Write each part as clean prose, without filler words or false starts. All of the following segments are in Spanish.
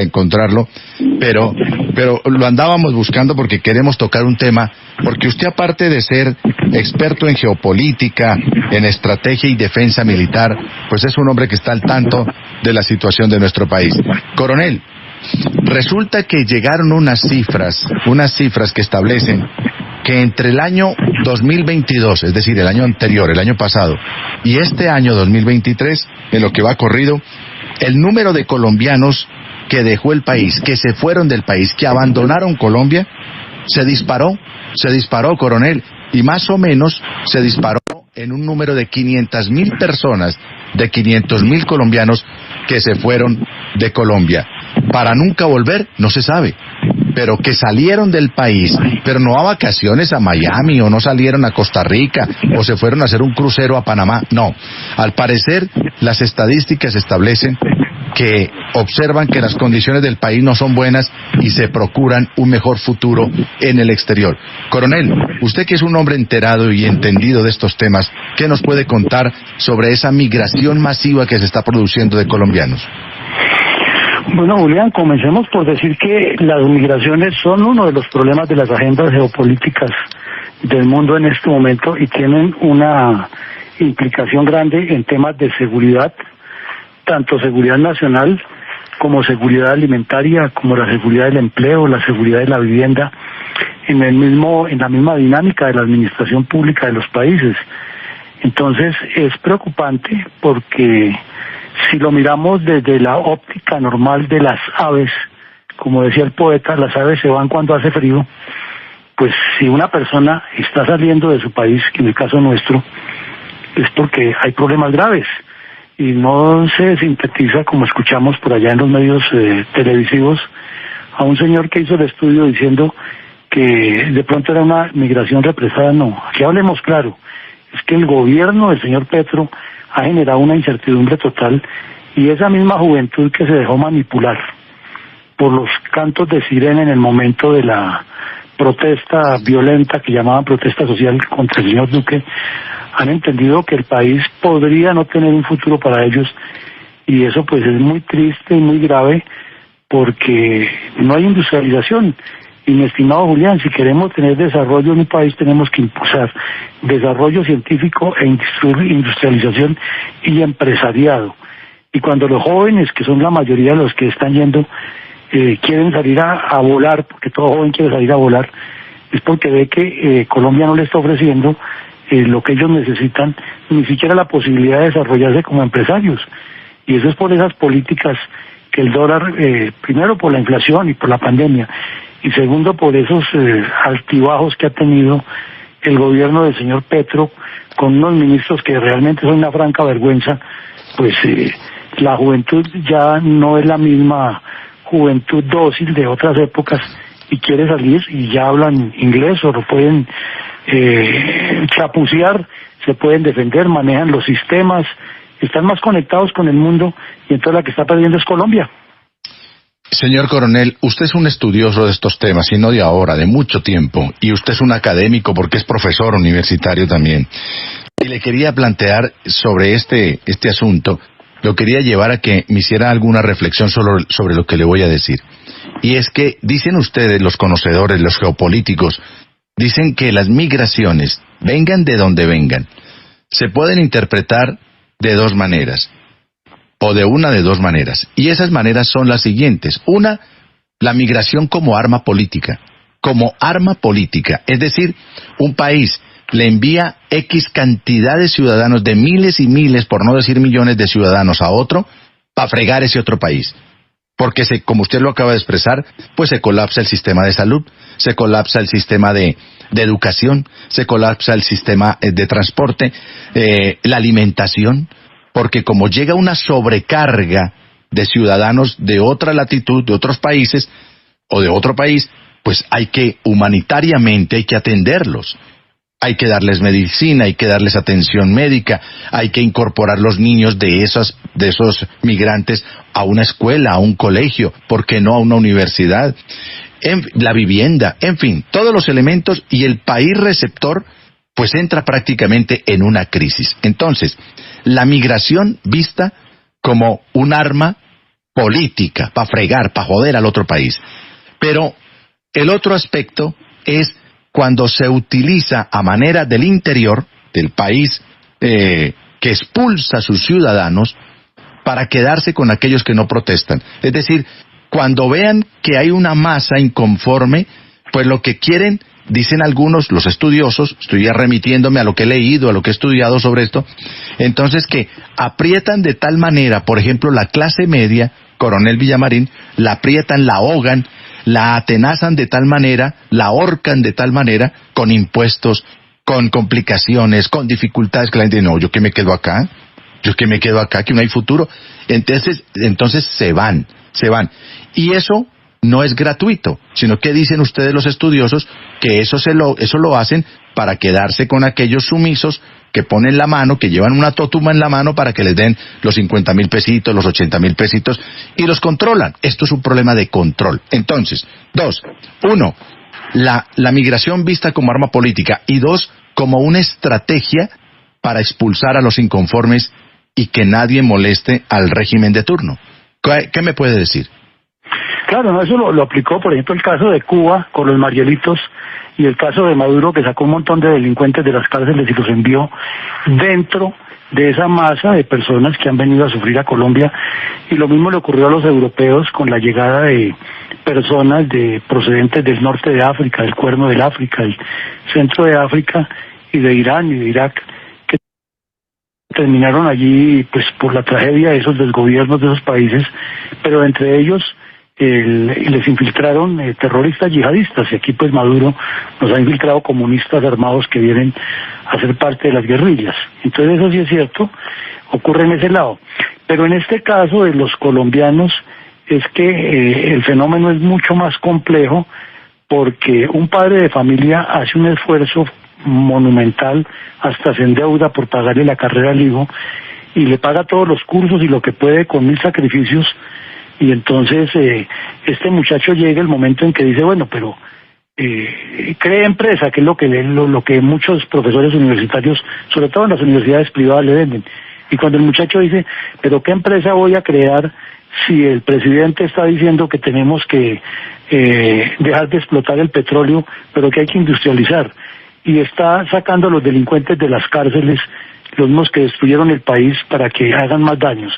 encontrarlo, pero lo andábamos buscando porque queremos tocar un tema, porque usted, aparte de ser experto en geopolítica, en estrategia y defensa militar, pues es un hombre que está al tanto de la situación de nuestro país. Coronel, resulta que llegaron unas cifras que establecen que entre el año 2022, es decir, el año anterior, el año pasado, y este año 2023, en lo que va corrido, el número de colombianos que dejó el país, que se fueron del país, que abandonaron Colombia, se disparó, coronel, y más o menos se disparó en un número de 500,000 personas, de 500,000 colombianos que se fueron de Colombia. Para nunca volver, no se sabe, pero que salieron del país, pero no a vacaciones a Miami, o no salieron a Costa Rica, o se fueron a hacer un crucero a Panamá, no. Al parecer, las estadísticas establecen que observan que las condiciones del país no son buenas y se procuran un mejor futuro en el exterior. Coronel, usted que es un hombre enterado y entendido de estos temas, ¿qué nos puede contar sobre esa migración masiva que se está produciendo de colombianos? Bueno, Julián, comencemos por decir que las migraciones son uno de los problemas de las agendas geopolíticas del mundo en este momento y tienen una implicación grande en temas de seguridad, tanto seguridad nacional como seguridad alimentaria, como la seguridad del empleo, la seguridad de la vivienda, en la misma dinámica de la administración pública de los países. Entonces es preocupante porque si lo miramos desde la óptica normal de las aves, como decía el poeta, las aves se van cuando hace frío, pues si una persona está saliendo de su país, que en el caso nuestro, es porque hay problemas graves y no se sintetiza, como escuchamos por allá en los medios televisivos, a un señor que hizo el estudio diciendo que de pronto era una migración represada. No, aquí hablemos claro, es que el gobierno del señor Petro ha generado una incertidumbre total y esa misma juventud que se dejó manipular por los cantos de sirena en el momento de la protesta violenta que llamaban protesta social contra el señor Duque, han entendido que el país podría no tener un futuro para ellos y eso pues es muy triste y muy grave porque no hay industrialización. Y mi estimado Julián, si queremos tener desarrollo en un país tenemos que impulsar desarrollo científico e industrialización y empresariado. Y cuando los jóvenes, que son la mayoría de los que están yendo, quieren salir a volar, porque todo joven quiere salir a volar, es porque ve que Colombia no le está ofreciendo lo que ellos necesitan, ni siquiera la posibilidad de desarrollarse como empresarios. Y eso es por esas políticas que el dólar, primero por la inflación y por la pandemia, y segundo por esos altibajos que ha tenido el gobierno del señor Petro, con unos ministros que realmente son una franca vergüenza, pues la juventud ya no es la misma juventud dócil de otras épocas y quiere salir y ya hablan inglés o lo pueden chapucear, se pueden defender, manejan los sistemas, están más conectados con el mundo y entonces la que está perdiendo es Colombia. Señor Coronel, usted es un estudioso de estos temas y no de ahora, de mucho tiempo, y usted es un académico porque es profesor universitario también. Y le quería plantear sobre este asunto, lo quería llevar a que me hiciera alguna reflexión sobre lo que le voy a decir. Y es que dicen ustedes, los conocedores, los geopolíticos, dicen que las migraciones, vengan de donde vengan, se pueden interpretar de dos maneras, o de una de dos maneras, y esas maneras son las siguientes. Una, la migración como arma política, es decir, un país le envía X cantidad de ciudadanos, de miles y miles, por no decir millones de ciudadanos a otro, para fregar ese otro país. Porque como usted lo acaba de expresar, pues se colapsa el sistema de salud, se colapsa el sistema de educación, se colapsa el sistema de transporte, la alimentación, porque como llega una sobrecarga de ciudadanos de otra latitud, de otros países, o de otro país, pues humanitariamente hay que atenderlos. Hay que darles medicina, hay que darles atención médica, hay que incorporar los niños de esos migrantes a una escuela, a un colegio, ¿por qué no a una universidad? La vivienda, en fin, todos los elementos, y el país receptor pues entra prácticamente en una crisis. Entonces, la migración vista como un arma política, para fregar, para joder al otro país. Pero el otro aspecto es cuando se utiliza a manera del interior del país que expulsa a sus ciudadanos para quedarse con aquellos que no protestan. Es decir, cuando vean que hay una masa inconforme, pues lo que quieren, dicen algunos, los estudiosos, estoy ya remitiéndome a lo que he leído, a lo que he estudiado sobre esto, entonces que aprietan de tal manera, por ejemplo, la clase media, Coronel Villamarín, la aprietan, la ahogan, la atenazan de tal manera, la ahorcan de tal manera, con impuestos, con complicaciones, con dificultades, que la gente dice, no, yo que me quedo acá, que no hay futuro. Entonces se van. Y eso no es gratuito, sino que dicen ustedes los estudiosos que eso lo hacen para quedarse con aquellos sumisos que ponen la mano, que llevan una tótuma en la mano para que les den los 50,000 pesitos, los 80,000 pesitos, y los controlan. Esto es un problema de control. Entonces, 2, 1, la migración vista como arma política, y 2, como una estrategia para expulsar a los inconformes y que nadie moleste al régimen de turno. ¿Qué me puede decir? Claro, no, eso lo aplicó, por ejemplo, el caso de Cuba con los Marielitos y el caso de Maduro, que sacó un montón de delincuentes de las cárceles y los envió dentro de esa masa de personas que han venido a sufrir a Colombia. Y lo mismo le ocurrió a los europeos con la llegada de personas procedentes del norte de África, del Cuerno del África, del centro de África y de Irán y de Irak, que terminaron allí pues por la tragedia de esos desgobiernos de esos países, pero entre ellos les infiltraron terroristas yihadistas, y aquí pues Maduro nos ha infiltrado comunistas armados que vienen a ser parte de las guerrillas. Entonces eso sí es cierto, ocurre en ese lado. Pero en este caso de los colombianos es que el fenómeno es mucho más complejo, porque un padre de familia hace un esfuerzo monumental, hasta se endeuda por pagarle la carrera al hijo, y le paga todos los cursos y lo que puede con 1000 sacrificios. Y entonces este muchacho llega el momento en que dice, bueno, pero cree empresa, que es lo que muchos profesores universitarios, sobre todo en las universidades privadas, le venden. Y cuando el muchacho dice, pero ¿qué empresa voy a crear si el presidente está diciendo que tenemos que dejar de explotar el petróleo, pero que hay que industrializar? Y está sacando a los delincuentes de las cárceles, los mismos que destruyeron el país, para que hagan más daños.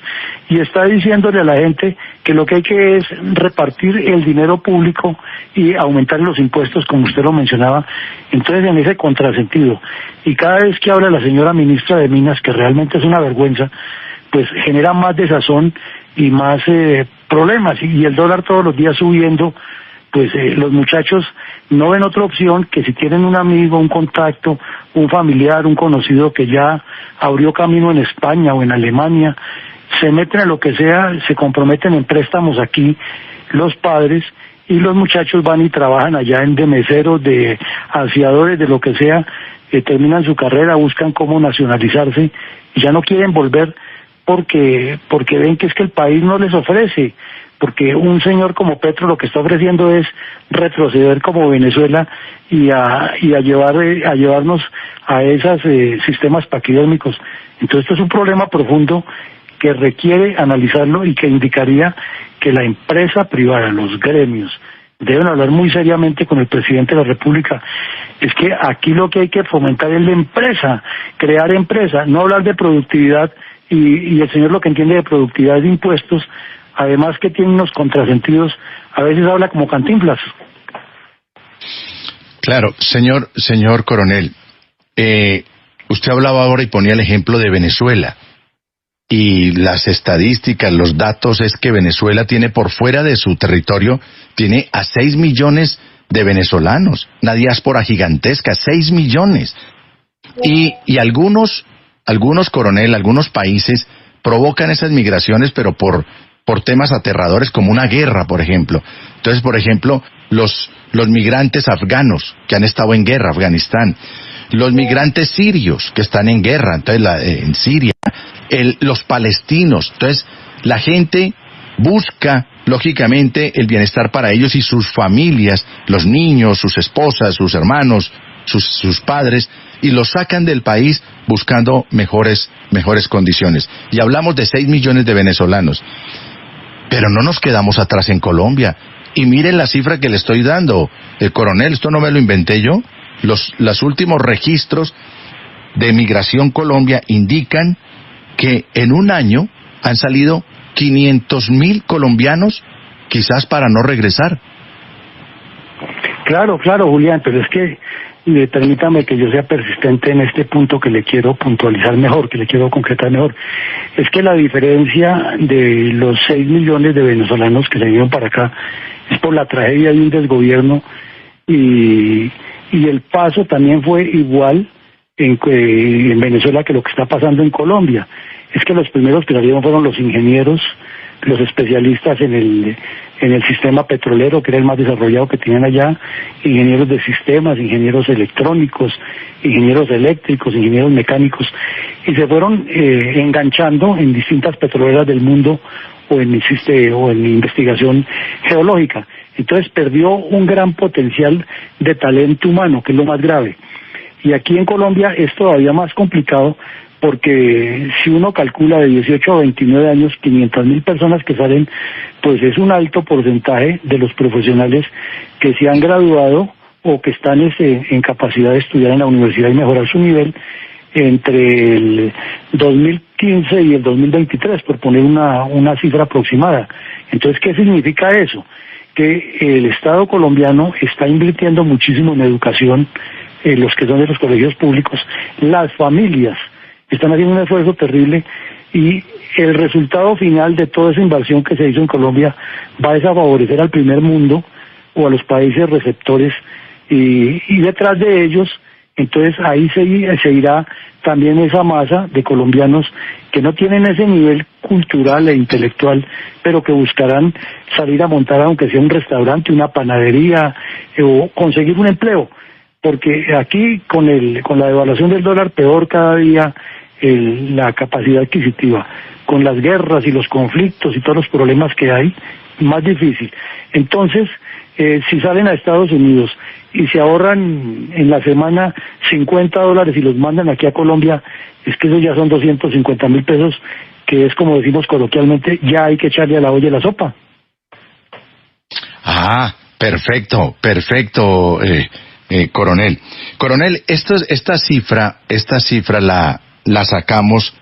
Y está diciéndole a la gente que lo que hay que es repartir el dinero público y aumentar los impuestos, como usted lo mencionaba. Entonces, en ese contrasentido, y cada vez que habla la señora ministra de Minas, que realmente es una vergüenza, pues genera más desazón y más problemas, y el dólar todos los días subiendo, pues los muchachos no ven otra opción que, si tienen un amigo, un contacto, un familiar, un conocido que ya abrió camino en España o en Alemania, se meten a lo que sea, se comprometen en préstamos aquí los padres, y los muchachos van y trabajan allá de meseros, de aseadores, de lo que sea, terminan su carrera, buscan cómo nacionalizarse y ya no quieren volver porque ven que es que el país no les ofrece. Porque un señor como Petro lo que está ofreciendo es retroceder como Venezuela y a llevarnos a esos sistemas paquidérmicos. Entonces esto es un problema profundo que requiere analizarlo, y que indicaría que la empresa privada, los gremios, deben hablar muy seriamente con el presidente de la República. Es que aquí lo que hay que fomentar es la empresa, crear empresa, no hablar de productividad, y el señor lo que entiende de productividad es de impuestos. Además que tiene unos contrasentidos, a veces habla como Cantinflas. Claro, señor coronel, usted hablaba ahora y ponía el ejemplo de Venezuela, y las estadísticas, los datos es que Venezuela tiene por fuera de su territorio, tiene a 6 millones de venezolanos, una diáspora gigantesca, 6 millones. Y algunos, coronel, algunos países provocan esas migraciones, pero por temas aterradores, como una guerra, por ejemplo. Entonces, por ejemplo, los migrantes afganos que han estado en guerra, Afganistán, los migrantes sirios que están en guerra, entonces en Siria, los palestinos. Entonces, la gente busca, lógicamente, el bienestar para ellos y sus familias, los niños, sus esposas, sus hermanos, sus padres, y los sacan del país buscando mejores condiciones. Y hablamos de 6 millones de venezolanos. Pero no nos quedamos atrás en Colombia. Y miren la cifra que le estoy dando, coronel, esto no me lo inventé yo. Los últimos registros de Migración Colombia indican que en un año han salido 500.000 colombianos, quizás para no regresar. Claro, Julián, pero es que permítame que yo sea persistente en este punto que le quiero puntualizar mejor, que le quiero concretar mejor. Es que la diferencia de los 6 millones de venezolanos que se vinieron para acá es por la tragedia de un desgobierno y el paso también fue igual en Venezuela que lo que está pasando en Colombia. Es que los primeros que salieron fueron los ingenieros, los especialistas en el sistema petrolero, que era el más desarrollado que tienen allá, ingenieros de sistemas, ingenieros electrónicos, ingenieros eléctricos, ingenieros mecánicos, y se fueron enganchando en distintas petroleras del mundo o en investigación geológica. Entonces perdió un gran potencial de talento humano, que es lo más grave. Y aquí en Colombia es todavía más complicado, porque si uno calcula de 18 a 29 años, 500.000 personas que salen, pues es un alto porcentaje de los profesionales que se han graduado o que están en capacidad de estudiar en la universidad y mejorar su nivel entre el 2015 y el 2023, por poner una cifra aproximada. Entonces, ¿qué significa eso? Que el Estado colombiano está invirtiendo muchísimo en educación, los que son de los colegios públicos, las familias están haciendo un esfuerzo terrible y el resultado final de toda esa inversión que se hizo en Colombia va a favorecer al primer mundo o a los países receptores y detrás de ellos, entonces ahí se irá también esa masa de colombianos que no tienen ese nivel cultural e intelectual, pero que buscarán salir a montar aunque sea un restaurante, una panadería o conseguir un empleo, porque aquí con la devaluación del dólar peor cada día la capacidad adquisitiva, con las guerras y los conflictos y todos los problemas que hay, más difícil. Entonces, si salen a Estados Unidos y se ahorran en la semana $50 y los mandan aquí a Colombia, es que eso ya son 250.000 pesos, que es como decimos coloquialmente, ya hay que echarle a la olla la sopa. Ah, perfecto, coronel. Coronel, esta cifra la sacamos,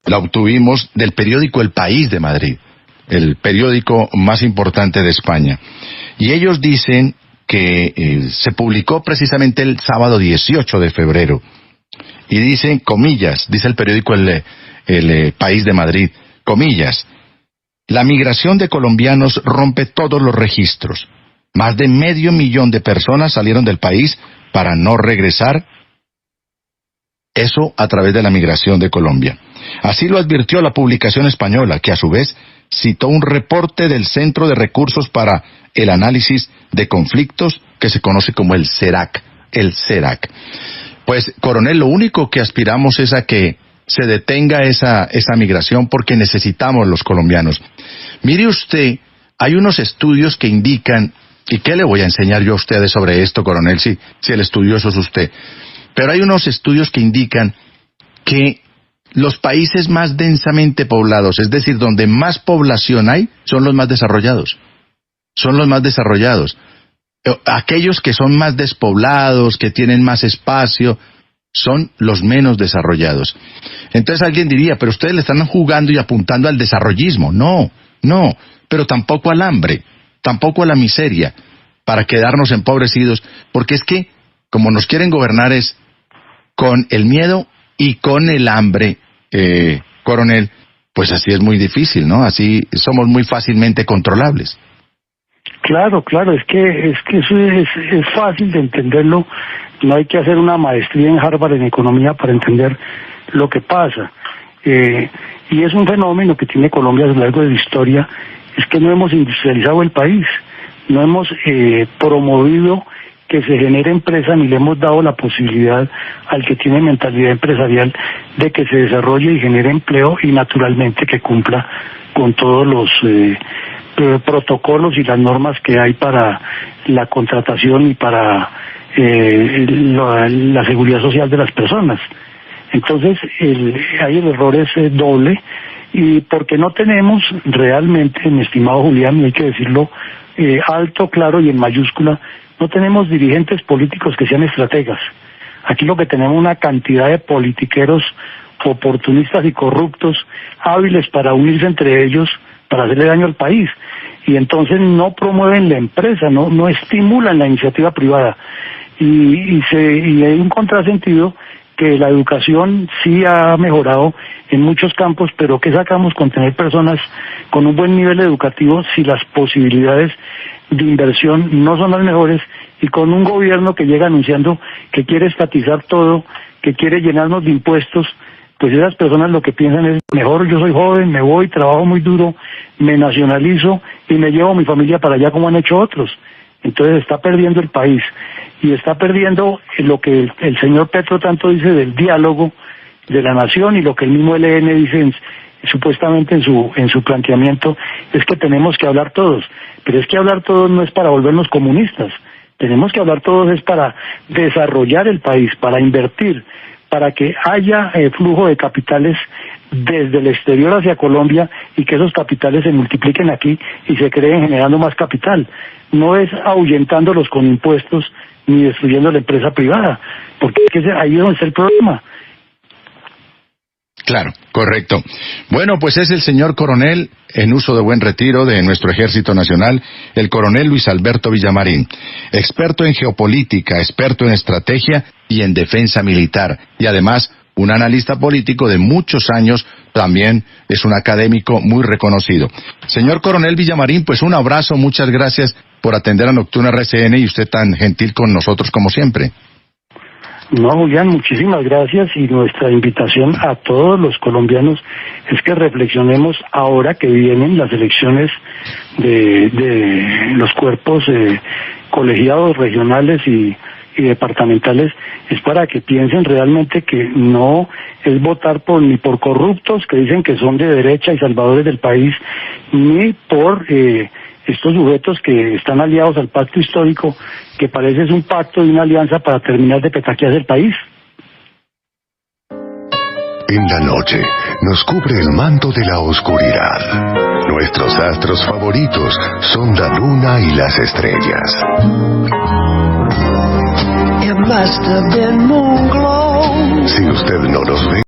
la obtuvimos del periódico El País de Madrid, el periódico más importante de España. Y ellos dicen que se publicó precisamente el sábado 18 de febrero. Y dicen, comillas, dice el periódico el País de Madrid, comillas, la migración de colombianos rompe todos los registros. Más de 500.000 de personas salieron del país para no regresar. Eso a través de la migración de Colombia. Así lo advirtió la publicación española, que a su vez citó un reporte del Centro de Recursos para el Análisis de Conflictos, que se conoce como el CERAC. Pues, coronel, lo único que aspiramos es a que se detenga esa migración, porque necesitamos los colombianos. Mire usted, hay unos estudios que indican, ¿y qué le voy a enseñar yo a ustedes sobre esto, coronel, si el estudioso es usted? Pero hay unos estudios que indican que los países más densamente poblados, es decir, donde más población hay, son los más desarrollados. Aquellos que son más despoblados, que tienen más espacio, son los menos desarrollados. Entonces alguien diría, pero ustedes le están jugando y apuntando al desarrollismo. No, pero tampoco al hambre, tampoco a la miseria, para quedarnos empobrecidos, porque es que, como nos quieren gobernar es con el miedo y con el hambre, coronel, pues así es muy difícil, ¿no? Así somos muy fácilmente controlables. Claro, es que eso es fácil de entenderlo, no hay que hacer una maestría en Harvard en economía para entender lo que pasa. Y es un fenómeno que tiene Colombia a lo largo de la historia, es que no hemos industrializado el país, no hemos promovido que se genere empresa, ni le hemos dado la posibilidad al que tiene mentalidad empresarial de que se desarrolle y genere empleo y naturalmente que cumpla con todos los protocolos y las normas que hay para la contratación y para la seguridad social de las personas. Entonces, ahí el error es doble, y porque no tenemos realmente, mi estimado Julián, y hay que decirlo alto, claro y en mayúscula, no tenemos dirigentes políticos que sean estrategas. Aquí lo que tenemos una cantidad de politiqueros oportunistas y corruptos, hábiles para unirse entre ellos, para hacerle daño al país, y entonces no promueven la empresa, no estimulan la iniciativa privada, y hay un contrasentido que la educación sí ha mejorado en muchos campos, pero ¿qué sacamos con tener personas con un buen nivel educativo si las posibilidades de inversión no son las mejores, y con un gobierno que llega anunciando que quiere estatizar todo, que quiere llenarnos de impuestos? Pues esas personas lo que piensan es, mejor yo soy joven, me voy, trabajo muy duro, me nacionalizo y me llevo a mi familia para allá como han hecho otros. Entonces está perdiendo el país, y está perdiendo lo que el señor Petro tanto dice del diálogo de la nación, y lo que el mismo ELN dice supuestamente en su planteamiento, es que tenemos que hablar todos. Pero es que hablar todos no es para volvernos comunistas, tenemos que hablar todos es para desarrollar el país, para invertir, para que haya flujo de capitales desde el exterior hacia Colombia, y que esos capitales se multipliquen aquí y se creen generando más capital. No es ahuyentándolos con impuestos ni destruyendo la empresa privada, porque es que ahí es donde está el problema. Claro, correcto. Bueno, pues es el señor coronel, en uso de buen retiro de nuestro Ejército Nacional, el coronel Luis Alberto Villamarín, experto en geopolítica, experto en estrategia y en defensa militar, y además un analista político de muchos años, también es un académico muy reconocido. Señor coronel Villamarín, pues un abrazo, muchas gracias por atender a Nocturno RCN, y usted tan gentil con nosotros como siempre. No, Julián, muchísimas gracias, y nuestra invitación a todos los colombianos es que reflexionemos ahora que vienen las elecciones de los cuerpos colegiados regionales y departamentales, es para que piensen realmente que no es votar ni por corruptos que dicen que son de derecha y salvadores del país, ni por estos sujetos que están aliados al pacto histórico, que parece es un pacto y una alianza para terminar de petaquear el país. En la noche nos cubre el manto de la oscuridad. Nuestros astros favoritos son la luna y las estrellas. Si usted no los ve,